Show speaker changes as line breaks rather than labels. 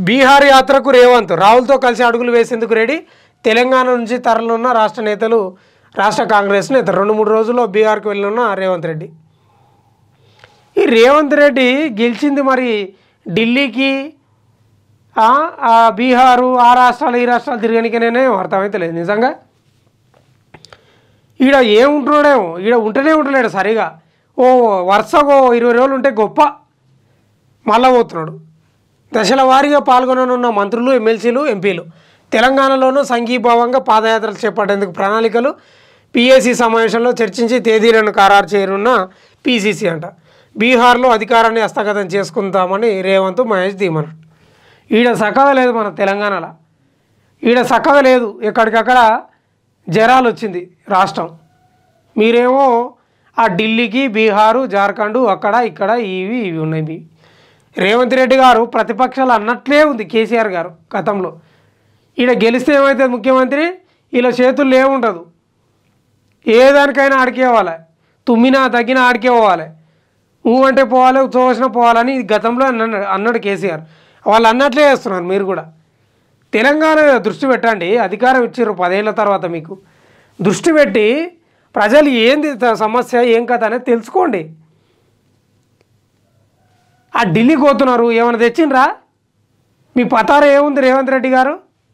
బీహార్ యాత్రకు రేవంత్ రాహుల్తో కలిసి అడుగులు వేసేందుకు రెడీ. తెలంగాణ నుంచి తరలినున్న రాష్ట్ర నేతలు, రాష్ట్ర కాంగ్రెస్ నేతలు 2-3 రోజుల్లో బీహార్కు వెళ్ళనున్న రేవంత్ రెడ్డి. ఈ రేవంత్ రెడ్డి గెలిచింది మరి ఢిల్లీకి, బీహారు, ఆ రాష్ట్రాలు ఈ రాష్ట్రాలు తిరగనికనే అర్థమైతలేదు నిజంగా. ఈడ ఏముంటున్నాడేమో, ఈడ ఉంటేనే ఉంటలేడు సరిగా. వరుసగా 20 రోజులు ఉంటే గొప్ప, మళ్ళా పోతున్నాడు. దశల వారీగా పాల్గొననున్న మంత్రులు, ఎమ్మెల్సీలు, ఎంపీలు తెలంగాణలోనూ సంఘీభావంగా పాదయాత్రలు చేపట్టేందుకు ప్రణాళికలు. పీఏసీ సమావేశంలో చర్చించి తేదీలను ఖరారు చేయనున్న పీసీసీ అంట. బీహార్లో అధికారాన్ని హస్తగతం చేసుకుంటామని రేవంత్, మహేష్ ధీమన్నాడు. ఈడ చక్కగా లేదు, మన తెలంగాణలో ఈడ చక్కగా లేదు. ఎక్కడికక్కడ జరాలు వచ్చింది రాష్ట్రం. మీరేమో ఆ ఢిల్లీకి, బీహారు, జార్ఖండ్, అక్కడ ఇక్కడ ఇవి ఉన్నాయి. రేవంత్ రెడ్డి గారు ప్రతిపక్షాలు అన్నట్లే ఉంది కేసీఆర్ గారు గతంలో. ఈడ గెలిస్తే ఏమవుతుంది ముఖ్యమంత్రి, ఇలా చేతుల్లో ఏముండదు, ఏదానికైనా ఆడికే పోవాలి, తుమ్మినా తగ్గినా ఆడికే పోవాలి, అంటే పోవాలి, చూసినా పోవాలని గతంలో అన్నాడు కేసీఆర్. వాళ్ళు అన్నట్లే చేస్తున్నారు మీరు కూడా. తెలంగాణ దృష్టి పెట్టండి, అధికారం ఇచ్చారు 10 ఏళ్ళ తర్వాత, మీకు దృష్టి పెట్టి ప్రజలు ఏంది సమస్య, ఏం కథ అనేది తెలుసుకోండి. ఆ ఢిల్లీకి పోతున్నారు, ఏమైనా తెచ్చిండ్రా? మీ పతార ఏముంది రేవంత్ రెడ్డి గారు?